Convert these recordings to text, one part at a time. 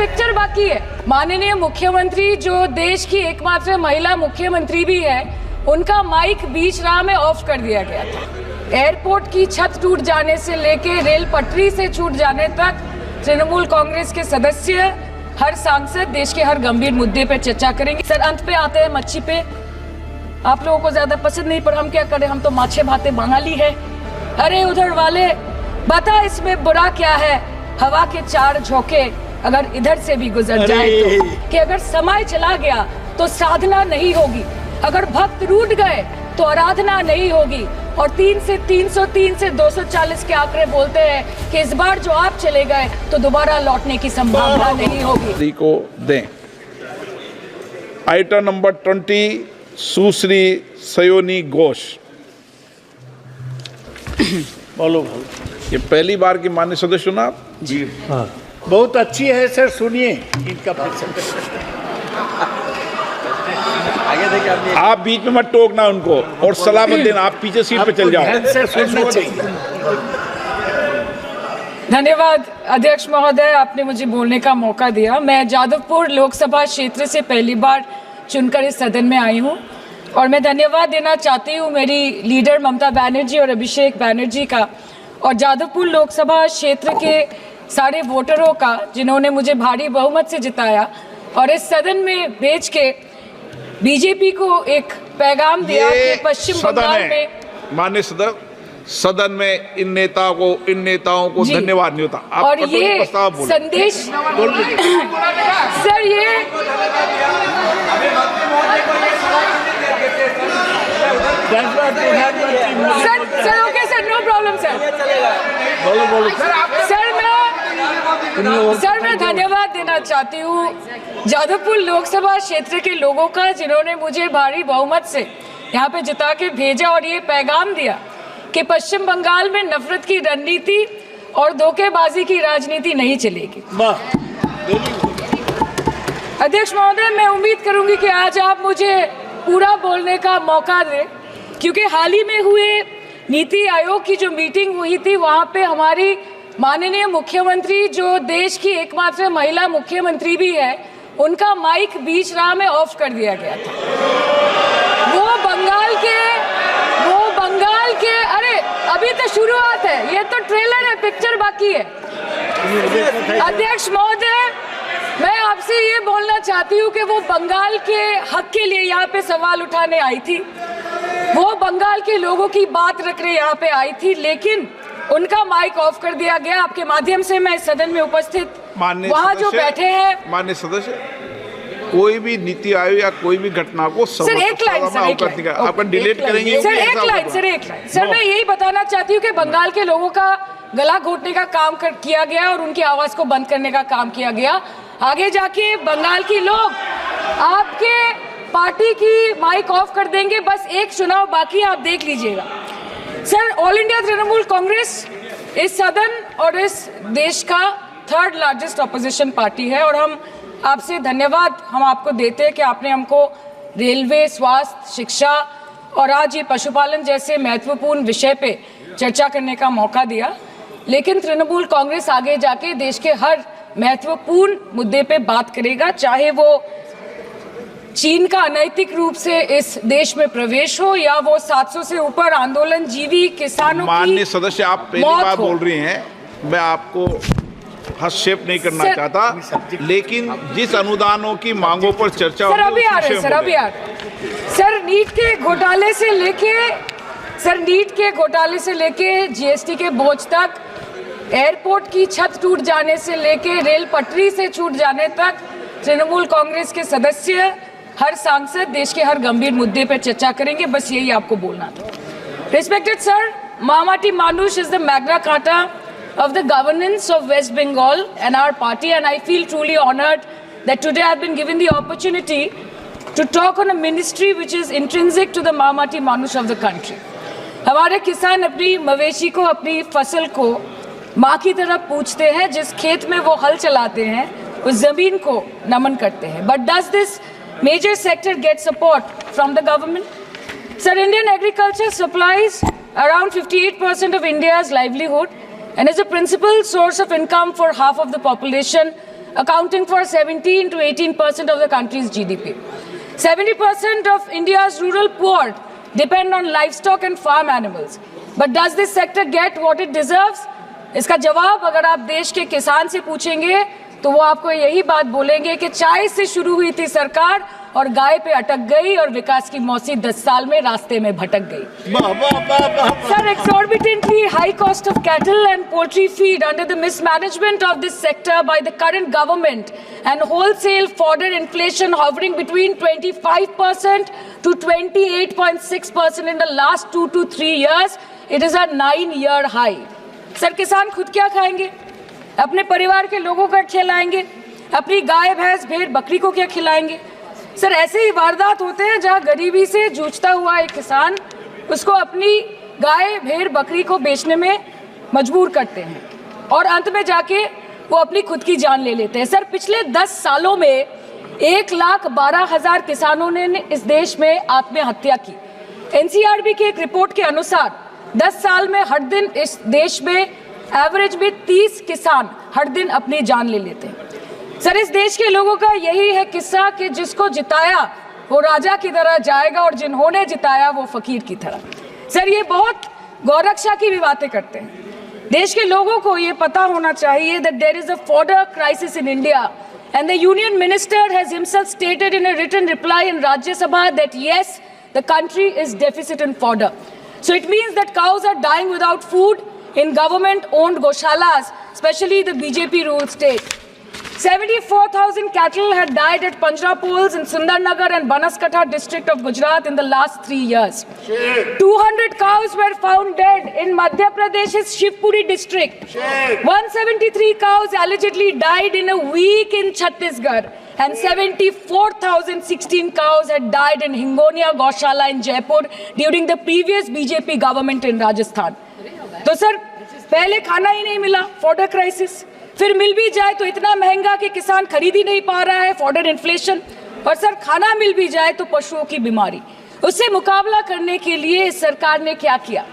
Picture बाकी है। माननीय मुख्यमंत्री जो देश की एकमात्र महिला मुख्यमंत्री भी है, उनका माइक बीच राह में ऑफ कर दिया गया था। एयरपोर्ट की छत टूट जाने से लेकर रेल पटरी से छूट जाने तक तृणमूल कांग्रेस के सदस्य, हर सांसद देश के हर गंभीर मुद्दे पर चर्चा करेंगे। सर, अंत पे आते हैं मच्छी पे। आप लोगों को ज्यादा पसंद नहीं, पर हम क्या करें, हम तो माछे भाते बंगाली है। अरे उधर वाले, बता इसमें बुरा क्या है, हवा के चार झोंके अगर इधर से भी गुजर जाए तो, कि अगर समय चला गया तो साधना नहीं होगी, अगर भक्त रूठ गए तो आराधना नहीं होगी। और 3 से 303 से 240 के आंकड़े बोलते हैं कि इस बार जो आप चले गए तो दोबारा लौटने की संभावना नहीं होगी। को दें। आइटम नंबर 20 सुश्री सयोनी घोष। बोलो। ये पहली बार की माननीय सदस्य चुना आप? जी हाँ, बहुत अच्छी है सर, सुनिए इनका आगे देखिए। आप बीच में मत टोकना उनको और सलाह मत देना, आप पीछे सीट पे चल जाओ। धन्यवाद अध्यक्ष महोदय, आपने मुझे बोलने का मौका दिया। मैं जादवपुर लोकसभा क्षेत्र से पहली बार चुनकर इस सदन में आई हूँ और मैं धन्यवाद देना चाहती हूँ मेरी लीडर ममता बनर्जी और अभिषेक बनर्जी का, और जादवपुर लोकसभा क्षेत्र के सारे वोटरों का, जिन्होंने मुझे भारी बहुमत से जिताया और इस सदन में भेज के बीजेपी को एक पैगाम दिया कि पश्चिम बंगाल में माननीय सदन में इन नेताओं को धन्यवाद नहीं होता। आप और ये संदेश सर, ये sir okay sir, no problem sir. Sir मैं धन्यवाद देना चाहती हूँ जादवपुर लोकसभा क्षेत्र के लोगों का, जिन्होंने मुझे भारी बहुमत से यहाँ पे जिता के भेजा और ये पैगाम दिया कि पश्चिम बंगाल में नफरत की रणनीति और धोखेबाजी की राजनीति नहीं चलेगी। अध्यक्ष महोदय, मैं उम्मीद करूंगी कि आज आप मुझे पूरा बोलने का मौका दें, क्योंकि हाल ही में हुए नीति आयोग की जो मीटिंग हुई थी, वहां पे हमारी माननीय मुख्यमंत्री जो देश की एकमात्र महिला मुख्यमंत्री भी है, उनका माइक बीच राह में ऑफ कर दिया गया था। वो बंगाल के अरे अभी तो शुरुआत है, ये तो ट्रेलर है, पिक्चर बाकी है। अध्यक्ष महोदय, मैं आपसे ये बोलना चाहती हूँ कि वो बंगाल के हक के लिए यहाँ पे सवाल उठाने आई थी, वो बंगाल के लोगों की बात रखने यहाँ पे आई थी, लेकिन उनका माइक ऑफ कर दिया गया। आपके माध्यम से मैं इस सदन में उपस्थित वहाँ जो बैठे हैं माननीय सदस्य, कोई भी नीति आयोग या कोई भी घटना को सर एक लाइन आपका डिलीट करेंगे। सर एक लाइन सर मैं यही बताना चाहती हूँ कि बंगाल के लोगों का गला घोटने का काम किया गया और उनकी आवाज को बंद करने का काम किया गया। आगे जाके बंगाल के लोग आपके पार्टी की माइक ऑफ कर देंगे। बस एक चुनाव बाकी है, आप देख लीजिएगा। Sir, all India Trinamool Congress इस सदन और इस देश का 3rd लार्जेस्ट ऑपोजिशन पार्टी है और हम आपसे धन्यवाद हम आपको देते हैं कि आपने हमको रेलवे, स्वास्थ्य, शिक्षा और आज ये पशुपालन जैसे महत्वपूर्ण विषय पे चर्चा करने का मौका दिया। लेकिन तृणमूल कांग्रेस आगे जाके देश के हर महत्वपूर्ण मुद्दे पे बात करेगा, चाहे वो चीन का अनैतिक रूप से इस देश में प्रवेश हो या वो 700 से ऊपर आंदोलन जीवी किसानों की। माननीय सदस्य, आप पहली बार बोल रही हैं, मैं आपको हस्तक्षेप नहीं करना चाहता, लेकिन जिस अनुदानों की मांगों पर चर्चा सर अभी आ रहे हैं सर नीट के घोटाले से लेके जीएसटी के बोझ तक, एयरपोर्ट की छत टूट जाने से लेके रेल पटरी से छूट जाने तक तृणमूल कांग्रेस के सदस्य, हर सांसद देश के हर गंभीर मुद्दे पर चर्चा करेंगे। बस यही आपको बोलना था। Respected sir, Mamati Manush is the Magna Carta of the governance of West Bengal and our party, and I feel truly honored that today I've been given the opportunity to talk on a ministry which is intrinsic to the Mamati Manush of the country. हमारे किसान अपनी मवेशी को, अपनी फसल को माँ की तरह पूछते हैं, जिस खेत में वो हल चलाते हैं उस जमीन को नमन करते हैं। But does this major sector get support from the government? Sir, Indian agriculture supplies around 58% of India's livelihood and is a principal source of income for half of the population accounting for 17 to 18% of the country's GDP. 70% of India's rural poor depend on livestock and farm animals. But does this sector get what it deserves? इसका जवाब अगर आप देश के किसान से पूछेंगे तो वो आपको यही बात बोलेंगे कि चाय से शुरू हुई थी सरकार और गाय पे अटक गई और विकास की मौसी 10 साल में रास्ते में भटक गई. Sir, exorbitantly high cost of cattle and poultry feed under the mismanagement of this sector by the current government and wholesale fodder inflation hovering between 25% to 28.6% in the last 2 to 3 years, it is a 9-year high. Sir, किसान खुद क्या खाएंगे? अपने परिवार के लोगों का खिलाएंगे? अपनी गाय भैंस भेड़ बकरी को क्या खिलाएंगे? सर, ऐसे ही वारदात होते हैं जहां गरीबी से जूझता हुआ एक किसान उसको अपनी गाय भेड़ बकरी को बेचने में मजबूर करते हैं और अंत में जाके वो अपनी खुद की जान ले लेते हैं. सर, पिछले 10 सालों में 1,12,000 किसानों ने इस देश में आत्महत्या की. एनसीआरबी की एक रिपोर्ट के अनुसार 10 साल में हर दिन इस देश में एवरेज में 30 किसान हर दिन अपनी जान ले लेते हैं. सर, इस देश के लोगों का यही है किस्सा कि जिसको जिताया वो राजा की तरह जाएगा और जिन्होंने जिताया वो फकीर की तरह. सर, ये बहुत गौरक्षा की भी बातें करते हैं. देश के लोगों को ये पता होना चाहिए that there is a fodder crisis in India and the union minister has himself stated in a written reply in Rajya Sabha that yes, the country is deficit in fodder. So it means that cows are dying without food in government-owned goshalas, especially the BJP-ruled state. 74,000 cattle had died at Panjrapols in Sundarnagar and Banaskantha district of Gujarat in the last 3 years. 200 cows were found dead in Madhya Pradesh's Shivpuri district. 173 cows allegedly died in a week in Chhattisgarh. And 74,016 cows had died in Hingonia Gaushala in Jaipur during the previous BJP government in Rajasthan. तो sir, पहले खाना ही नहीं मिला, fodder crisis. फिर मिल भी जाए तो इतना महंगा कि किसान खरीद ही नहीं पा रहा है, फॉडर इन्फ्लेशन. और सर, खाना मिल भी जाए तो पशुओं की बीमारी. उससे मुकाबला करने के लिए इस सरकार ने क्या किया?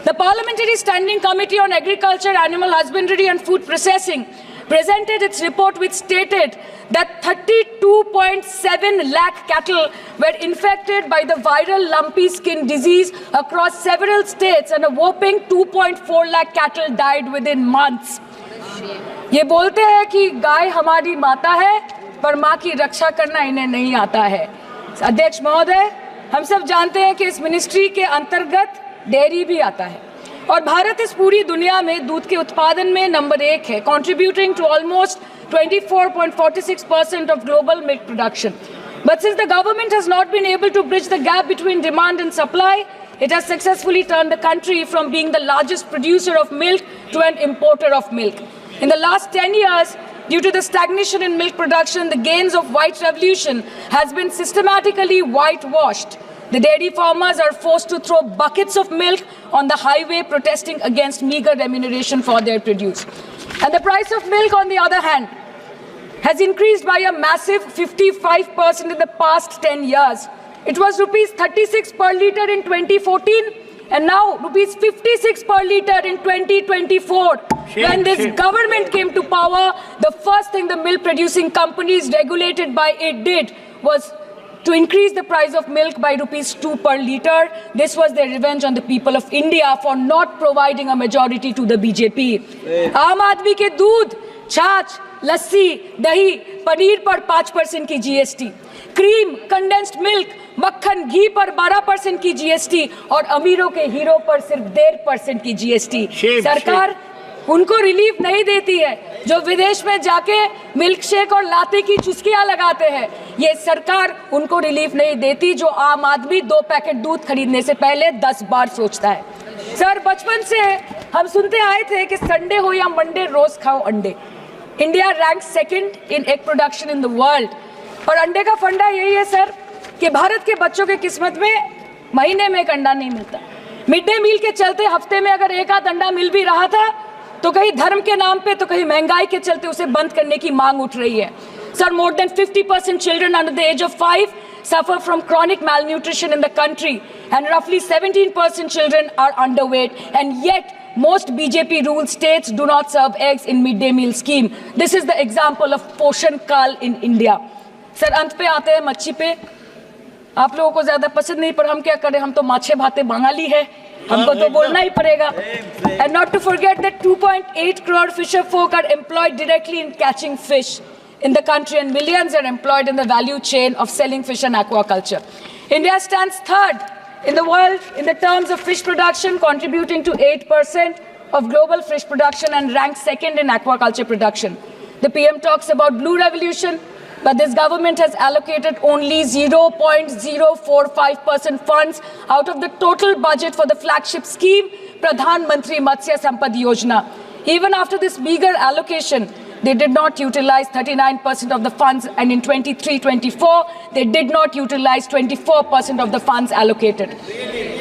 The Parliamentary Standing Committee on Agriculture, Animal Husbandry and Food Processing presented its report which stated that 32.7 lakh cattle were infected by the viral lumpy skin disease across several states and a whopping 2.4 lakh cattle died within months. ये बोलते हैं कि गाय हमारी माता है पर माँ की रक्षा करना इन्हें नहीं आता है. अध्यक्ष महोदय, हम सब जानते हैं कि इस मिनिस्ट्री के अंतर्गत डेयरी भी आता है और भारत इस पूरी दुनिया में दूध के उत्पादन में नंबर 1 है, contributing to almost 24.46% of global milk production. But since the government has not been able to bridge the gap between demand and supply, it has successfully turned the country from being the largest producer of milk to an importer of milk. In the last 10 years, due to the stagnation in milk production, the gains of white revolution has been systematically whitewashed. The dairy farmers are forced to throw buckets of milk on the highway protesting against meager remuneration for their produce. And the price of milk, on the other hand, has increased by a massive 55% in the past 10 years. It was rupees 36 per litre in 2014 and now rupees 56 per litre in 2024. When this government came to power, the first thing the milk producing companies regulated by it did was to increase the price of milk by rupees 2 per litre. This was their revenge on the people of India for not providing a majority to the BJP. आम आदमी के दूध, छाछ, लस्सी, दही, पनीर पर 5% की GST, cream, condensed milk, मक्खन, घी पर 12% की GST और अमीरों के हीरो पर सिर्फ 1.5% की GST. सरकार उनको रिलीफ नहीं देती है जो विदेश में जाके मिल्क शेक और लाते की चुस्कियां लगाते हैं. ये सरकार उनको रिलीफ नहीं देती जो आम आदमी 2 पैकेट दूध खरीदने से पहले 10 बार सोचता है. सर, बचपन से हम सुनते आए थे कि संडे हो या मंडे रोज खाओ अंडे. India rank 2nd in egg production in the world. और अंडे का फंडा यही है सर कि भारत के बच्चों के किस्मत में महीने में एक अंडा नहीं मिलता. मिड डे मील के चलते हफ्ते में अगर एक आध अंडा मिल भी रहा था तो कहीं धर्म के नाम पे तो कहीं महंगाई के चलते उसे बंद करने की मांग उठ रही है. Sir, more than 50% children under the age of 5 suffer from chronic malnutrition in the country and roughly 17% children are underweight and yet most BJP ruled states do not serve eggs in midday meal scheme. This is the example of Poshan Kal in India. Sir अंत पे आते हैं मच्छी पे. आप लोगों को ज्यादा पसंद नहीं, पर हम क्या करें, हम तो माछे भाते बंगाली है, हमको तो बोलना ही पड़ेगा. And not to forget that 2.8 crore fisher folk are employed directly in catching fish in the country, and millions are employed in the value chain of selling fish and aquaculture. India stands third in the world in the terms of fish production, contributing to 8% of global fish production and ranked second in aquaculture production. The PM talks about blue revolution, but this government has allocated only 0.045% funds out of the total budget for the flagship scheme, Pradhan Mantri Matsya Sampad Yojana. Even after this meager allocation, they did not utilize 39% of the funds, and in 23-24, they did not utilize 24% of the funds allocated.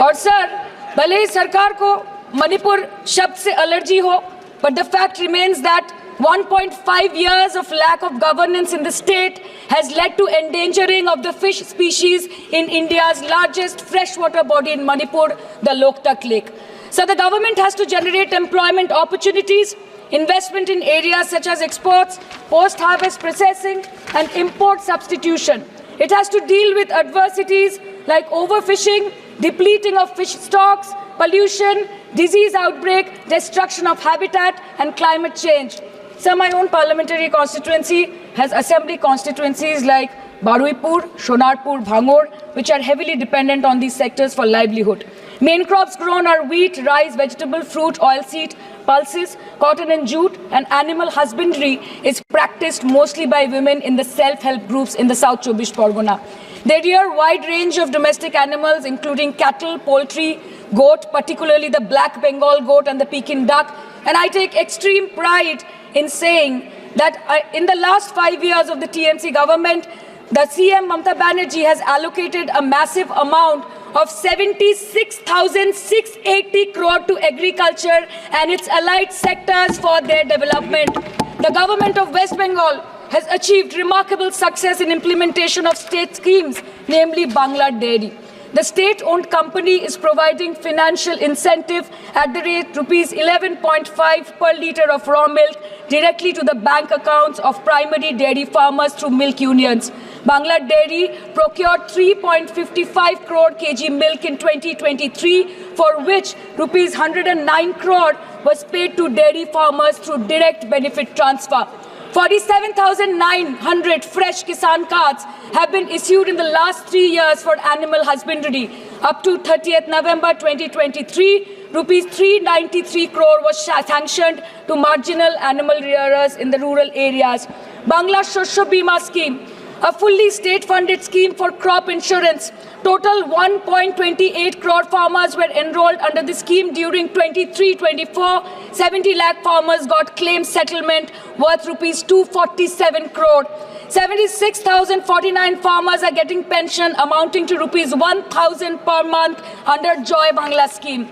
और sir, भले ही सरकार को मणिपुर शब्द से allergy हो, but the fact remains that 1.5 years of lack of governance in the state has led to endangering of the fish species in India's largest freshwater body in Manipur, the Loktak Lake. So the government has to generate employment opportunities, investment in areas such as exports, post-harvest processing, and import substitution. It has to deal with adversities like overfishing, depleting of fish stocks, pollution, disease outbreak, destruction of habitat, and climate change. So my own parliamentary constituency has assembly constituencies like Baruipur, Shonarpur, Bhangor, which are heavily dependent on these sectors for livelihood. Main crops grown are wheat, rice, vegetable, fruit, oilseed, pulses, cotton and jute, and animal husbandry is practiced mostly by women in the self-help groups in the South Chobbish Pargona. They rear a wide range of domestic animals, including cattle, poultry, goat, particularly the black Bengal goat and the Pekin duck. And I take extreme pride in saying that in the last 5 years of the TMC government, the CM Mamata Banerjee has allocated a massive amount of 76,680 crore to agriculture and its allied sectors for their development. The government of West Bengal has achieved remarkable success in implementation of state schemes, namely Bangla Dairy. The state-owned company is providing financial incentive at the rate rupees 11.5 per litre of raw milk directly to the bank accounts of primary dairy farmers through milk unions. Bangla Dairy procured 3.55 crore kg milk in 2023, for which rupees 109 crore was paid to dairy farmers through direct benefit transfer. 47,900 fresh Kisan cards have been issued in the last 3 years for animal husbandry. Up to 30th November 2023, rupees 393 crore was sanctioned to marginal animal rearers in the rural areas. Bangla Shosho Bima scheme, a fully state-funded scheme for crop insurance. Total 1.28 crore farmers were enrolled under the scheme during 23-24. 70 lakh farmers got claim settlement worth rupees 247 crore. 76,049 farmers are getting pension amounting to rupees 1,000 per month under Joy Bangla scheme.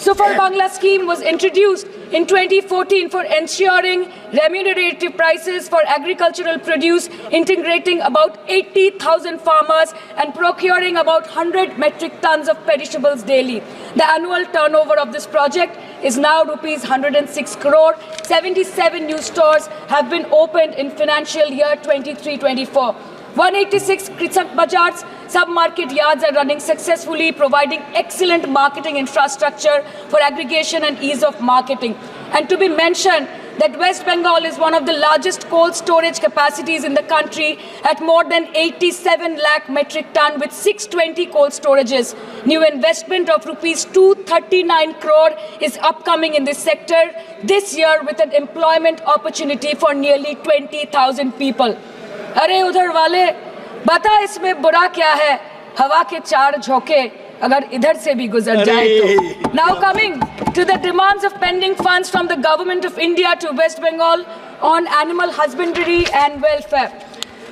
Sufar Bangla scheme was introduced in 2014 for ensuring remunerative prices for agricultural produce, integrating about 80,000 farmers and procuring about 100 metric tons of perishables daily. The annual turnover of this project is now rupees 106 crore. 77 new stores have been opened in financial year 23-24. 186 Krisak Bazars sub-market yards are running successfully, providing excellent marketing infrastructure for aggregation and ease of marketing. And to be mentioned that West Bengal is one of the largest cold storage capacities in the country at more than 87 lakh metric ton with 620 cold storages. New investment of rupees 239 crore is upcoming in this sector this year with an employment opportunity for nearly 20,000 people. अरे उधर वाले बता इसमें बुरा क्या है, हवा के चार झोंके अगर इधर से भी गुजर जाए तो. Now coming to the demands of pending funds from the government of India to West Bengal on animal husbandry and welfare.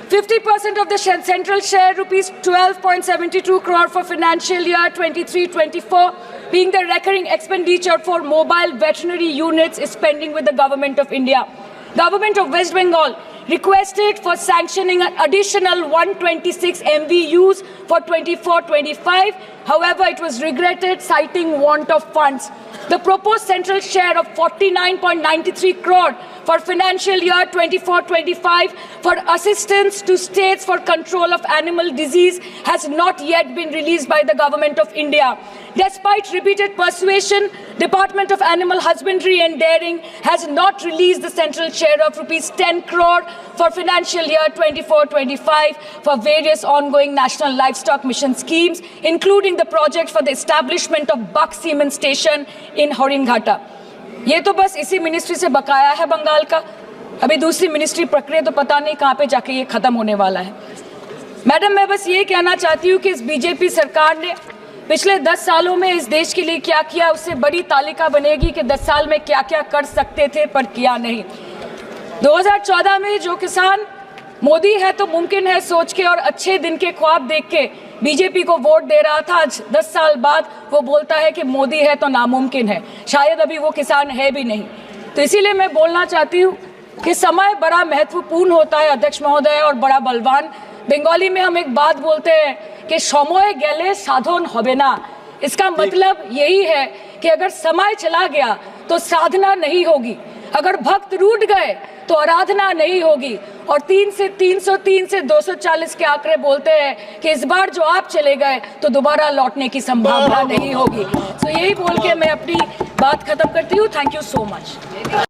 50% of the central share, rupees 12.72 crore for financial year 23-24, being the recurring expenditure for mobile veterinary units, is pending with the government of India. Government of West Bengal requested for sanctioning an additional 126 MVUs for 24-25. However, it was regretted, citing want of funds. The proposed central share of 49.93 crore for financial year 24-25 for assistance to states for control of animal disease has not yet been released by the Government of India. Despite repeated persuasion, Department of Animal Husbandry and Dairying has not released the central share of rupees 10 crore for financial year 24-25 for various ongoing national livestock mission schemes, including the project for the establishment of Buck Semen Station in Horinghatta. ये तो बस इसी ministry से बकाया है बंगाल का। अभी दूसरी मिनिस्ट्री प्रक्रिया तो पता नहीं कहाँ पे जाके ये खत्म होने वाला है। मैडम, मैं बस ये कहना चाहती हूँ कि इस बीजेपी सरकार ने पिछले 10 सालों में इस देश के लिए क्या किया, उससे बड़ी तालिका बनेगी कि 10 साल में क्या क्या कर सकते थे पर किया नहीं। 2014 में जो किसान मोदी है तो मुमकिन है सोच के और अच्छे दिन के ख्वाब देख के बीजेपी को वोट दे रहा था, आज 10 साल बाद वो बोलता है कि मोदी है तो नामुमकिन है। शायद अभी वो किसान है भी नहीं। तो इसीलिए मैं बोलना चाहती हूँ कि समय बड़ा महत्वपूर्ण होता है अध्यक्ष महोदय, और बड़ा बलवान। बंगाली में हम एक बात बोलते हैं कि समय गेले साधन होबे ना। इसका मतलब यही है कि अगर समय चला गया तो साधना नहीं होगी, अगर भक्त रूठ गए तो आराधना नहीं होगी। और 3 से 303 से 240 के आंकड़े बोलते हैं कि इस बार जो आप चले गए तो दोबारा लौटने की संभावना नहीं होगी। तो यही बोल के मैं अपनी बात खत्म करती हूँ। Thank you so much.